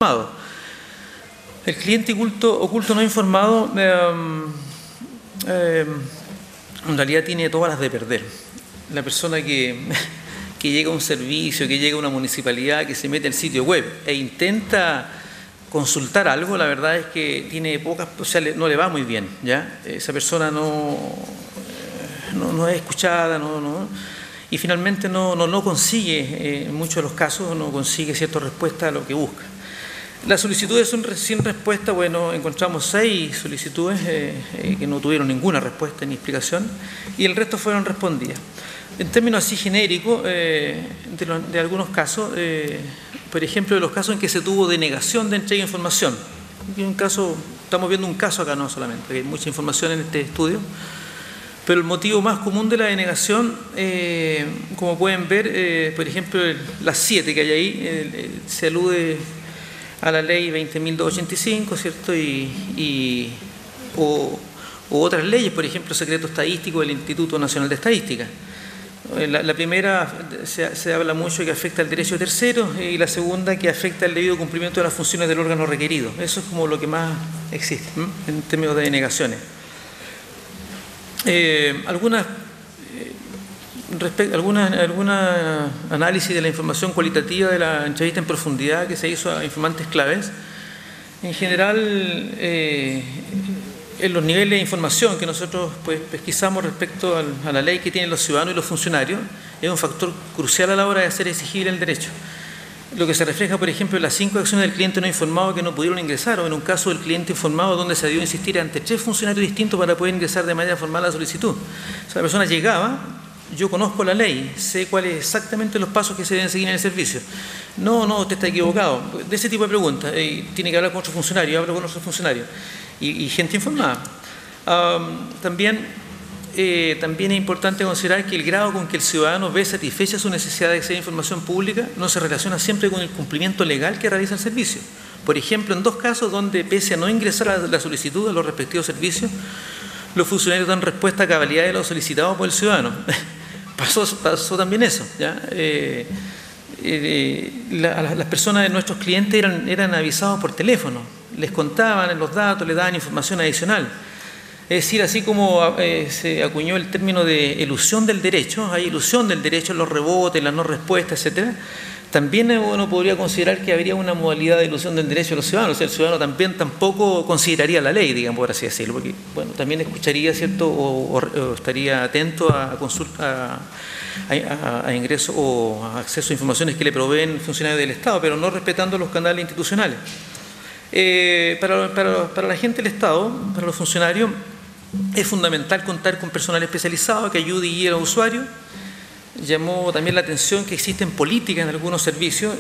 informado. El cliente oculto no informado en realidad tiene todas las de perder. La persona que llega a un servicio, que llega a una municipalidad, que se mete al sitio web e intenta consultar algo, la verdad es que tiene pocas, o sea, no le va muy bien, ¿ya? Esa persona no es escuchada, y finalmente no consigue, en muchos de los casos, no consigue cierta respuesta a lo que busca. Las solicitudes son sin respuesta. Bueno, encontramos 6 solicitudes que no tuvieron ninguna respuesta ni explicación, y el resto fueron respondidas. En términos así genéricos, de algunos casos, por ejemplo, de los casos en que se tuvo denegación de entrega de información. Estamos viendo un caso acá, no solamente, hay mucha información en este estudio, pero el motivo más común de la denegación, como pueden ver, por ejemplo, las 7 que hay ahí, se alude a la ley 20.285, ¿cierto? O otras leyes, por ejemplo, secreto estadístico del Instituto Nacional de Estadística. La primera se habla mucho de que afecta al derecho de terceros, y la segunda que afecta al debido cumplimiento de las funciones del órgano requerido. Eso es como lo que más existe en términos de denegaciones. Algunas análisis de la información cualitativa de la entrevista en profundidad que se hizo a informantes claves. En general, en los niveles de información que nosotros pesquisamos respecto a la ley que tienen los ciudadanos y los funcionarios, es un factor crucial a la hora de hacer exigible el derecho. Lo que se refleja, por ejemplo, en las 5 acciones del cliente no informado que no pudieron ingresar, o en un caso del cliente informado donde se debió insistir ante 3 funcionarios distintos para poder ingresar de manera formal a la solicitud. O sea, la persona llegaba: yo conozco la ley, sé cuáles exactamente los pasos que se deben seguir en el servicio. No, usted está equivocado. De ese tipo de preguntas, tiene que hablar con otro funcionario, hablo con otro funcionario. Y gente informada. También es importante considerar que el grado con que el ciudadano ve satisfecha su necesidad de acceder a información pública no se relaciona siempre con el cumplimiento legal que realiza el servicio. Por ejemplo, en 2 casos donde, pese a no ingresar a la solicitud de los respectivos servicios, los funcionarios dan respuesta a cabalidad de lo solicitado por el ciudadano. Pasó también eso, ¿ya? Las personas de nuestros clientes eran avisados por teléfono, les contaban los datos, les daban información adicional. Es decir, así como se acuñó el término de elusión del derecho, hay ilusión del derecho en los rebotes, las no respuestas, etcétera. También uno podría considerar que habría una modalidad de ilusión del derecho de los ciudadanos. O sea, el ciudadano también tampoco consideraría la ley, digamos, por así decirlo, porque bueno, también escucharía, ¿cierto?, o estaría atento a consulta, a ingreso o a acceso a informaciones que le proveen funcionarios del Estado, pero no respetando los canales institucionales. Para la gente del Estado, para los funcionarios, es fundamental contar con personal especializado que ayude y guíe a los usuarios. Llamó también la atención que existen políticas en algunos servicios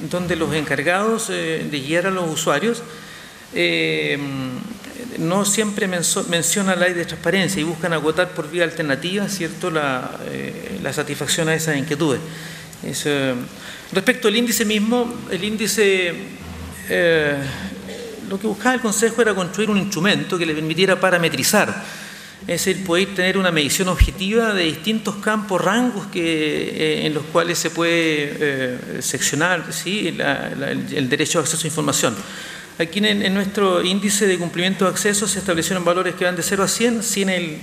donde los encargados de guiar a los usuarios no siempre mencionan la ley de transparencia y buscan agotar por vía alternativa, ¿cierto?, la satisfacción a esas inquietudes. Respecto al índice mismo, el índice, lo que buscaba el Consejo era construir un instrumento que le permitiera parametrizar, es decir, poder tener una medición objetiva de distintos campos, rangos en los cuales se puede seccionar, ¿sí?, el derecho a acceso a información. Aquí en nuestro índice de cumplimiento de acceso se establecieron valores que van de 0 a 100, 100 el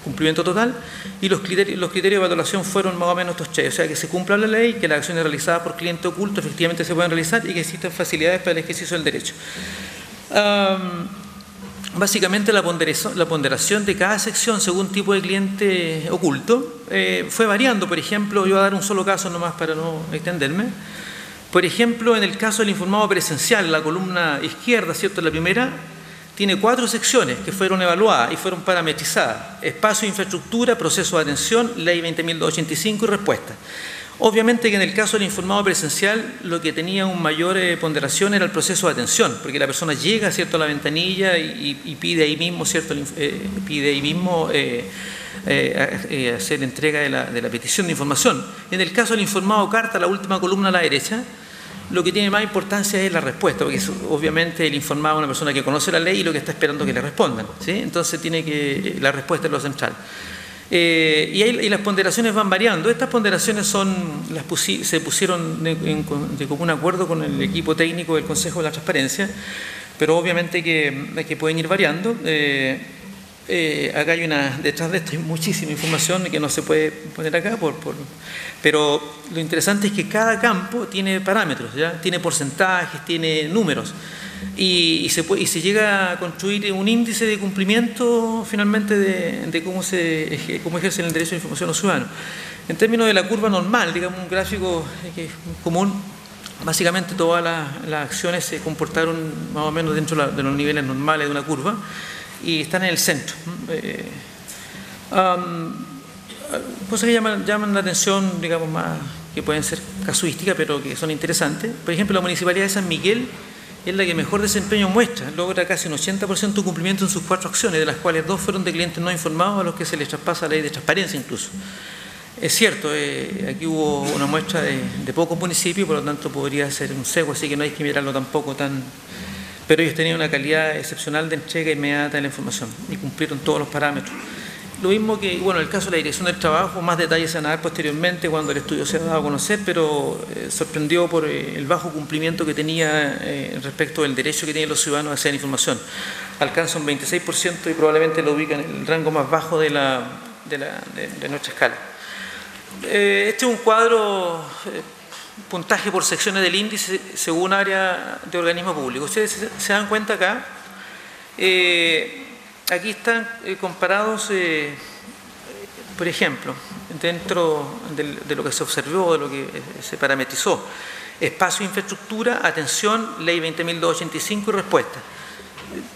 cumplimiento total, y los criterios de valoración fueron más o menos estos 3, o sea, que se cumpla la ley, que las acciones realizadas por cliente oculto efectivamente se pueden realizar y que existen facilidades para el ejercicio del derecho. Básicamente la ponderación de cada sección según tipo de cliente oculto fue variando. Por ejemplo, yo voy a dar un solo caso nomás para no extenderme. Por ejemplo, en el caso del informado presencial, la columna izquierda, ¿cierto?, la primera, tiene 4 secciones que fueron evaluadas y fueron parametrizadas: espacio, infraestructura, proceso de atención, ley 20.285 y respuesta. Obviamente que en el caso del informado presencial lo que tenía una mayor ponderación era el proceso de atención, porque la persona llega, ¿cierto?, a la ventanilla y pide ahí mismo, ¿cierto?, hacer entrega de la petición de información. En el caso del informado carta, la última columna a la derecha, lo que tiene más importancia es la respuesta, porque obviamente el informado es una persona que conoce la ley y lo que está esperando que le respondan, ¿sí? Entonces la respuesta es lo central. Y las ponderaciones van variando. Estas ponderaciones se pusieron de común acuerdo con el equipo técnico del Consejo de la Transparencia, pero obviamente que pueden ir variando. Acá detrás de esto hay muchísima información que no se puede poner acá, pero lo interesante es que cada campo tiene parámetros, ¿ya? Tiene porcentajes, tiene números, y se llega a construir un índice de cumplimiento finalmente de cómo ejercen el derecho a la información los ciudadanos. En términos de la curva normal, digamos, un gráfico que es común, básicamente todas las acciones se comportaron más o menos dentro de los niveles normales de una curva, y están en el centro. Cosas que llaman la atención, digamos, más que pueden ser casuísticas, pero que son interesantes. Por ejemplo, la Municipalidad de San Miguel es la que mejor desempeño muestra, logra casi un 80% de cumplimiento en sus 4 acciones, de las cuales 2 fueron de clientes no informados, a los que se les traspasa la ley de transparencia incluso. Es cierto, aquí hubo una muestra de pocos municipios, por lo tanto podría ser un sesgo, así que no hay que mirarlo tampoco tan... Pero ellos tenían una calidad excepcional de entrega inmediata de la información y cumplieron todos los parámetros. Lo mismo que, bueno, en el caso de la Dirección del Trabajo, más detalles se van a dar posteriormente cuando el estudio se ha dado a conocer, pero sorprendió por el bajo cumplimiento que tenía respecto del derecho que tienen los ciudadanos a acceder a información. Alcanza un 26% y probablemente lo ubica en el rango más bajo de nuestra escala. Este es un cuadro... puntaje por secciones del índice según área de organismo público. Ustedes se dan cuenta acá, aquí están comparados, por ejemplo, dentro de lo que se observó, de lo que se parametrizó: espacio e infraestructura, atención, ley 20.285 y respuesta.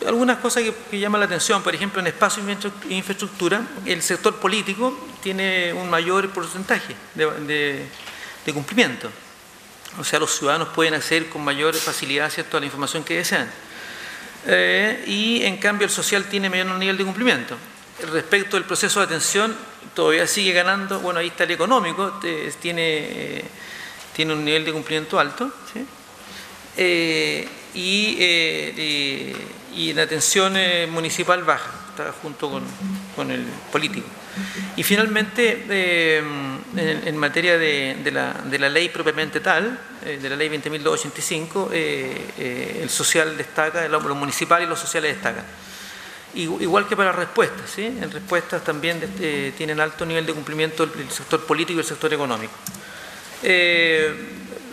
Algunas cosas que llaman la atención, por ejemplo, en espacio e infraestructura, el sector político tiene un mayor porcentaje de cumplimiento. O sea, los ciudadanos pueden acceder con mayor facilidad, ¿cierto?, a la información que desean. Y en cambio el social tiene menor nivel de cumplimiento. Respecto del proceso de atención, todavía sigue ganando, bueno, ahí está el económico, tiene un nivel de cumplimiento alto, ¿sí? Y la atención municipal baja, está junto con el político. Y finalmente, en materia de la ley propiamente tal, de la ley 20.285, el social destaca, lo municipal y los sociales destacan. Igual que para respuestas, ¿sí? En respuestas también tienen alto nivel de cumplimiento el sector político y el sector económico.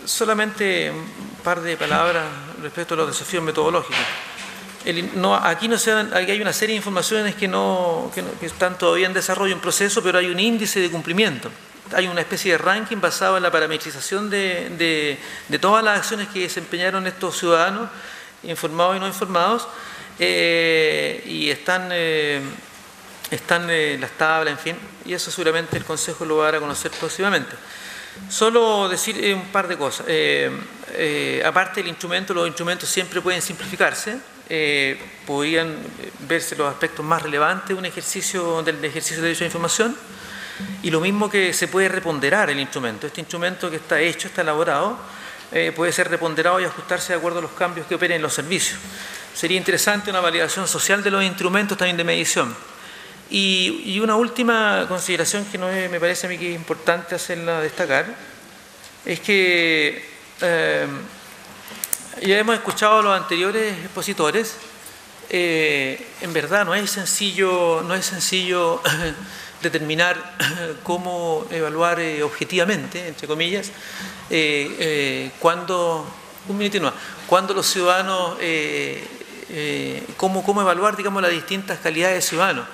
Solamente un par de palabras respecto a los desafíos metodológicos. Aquí hay una serie de informaciones que están todavía en desarrollo, en proceso, pero hay un índice de cumplimiento. Hay una especie de ranking basado en la parametrización de todas las acciones que desempeñaron estos ciudadanos, informados y no informados, y están las tablas, en fin, y eso seguramente el Consejo lo va a dar a conocer próximamente. Solo decir un par de cosas. Aparte del instrumento, los instrumentos siempre pueden simplificarse. Podrían verse los aspectos más relevantes de un ejercicio del ejercicio de derecho a la información, y lo mismo que se puede reponderar el instrumento. Este instrumento que está hecho, está elaborado, puede ser reponderado y ajustarse de acuerdo a los cambios que operen en los servicios. Sería interesante una validación social de los instrumentos también de medición. Y una última consideración que me parece a mí que es importante hacerla destacar, es que ya hemos escuchado a los anteriores expositores, en verdad no es sencillo determinar cómo evaluar objetivamente, entre comillas, cuando los ciudadanos, cómo evaluar, digamos, las distintas calidades de ciudadanos.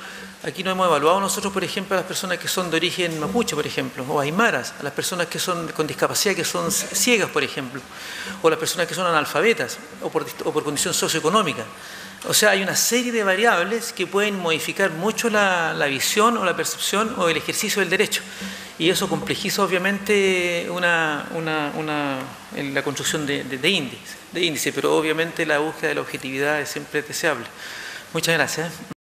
Aquí no hemos evaluado nosotros, por ejemplo, a las personas que son de origen mapuche, por ejemplo, o aymaras, a las personas que son con discapacidad, que son ciegas, por ejemplo, o las personas que son analfabetas, o por condición socioeconómica. O sea, hay una serie de variables que pueden modificar mucho la visión o la percepción o el ejercicio del derecho. Y eso complejiza obviamente la construcción de índice, pero obviamente la búsqueda de la objetividad es siempre deseable. Muchas gracias.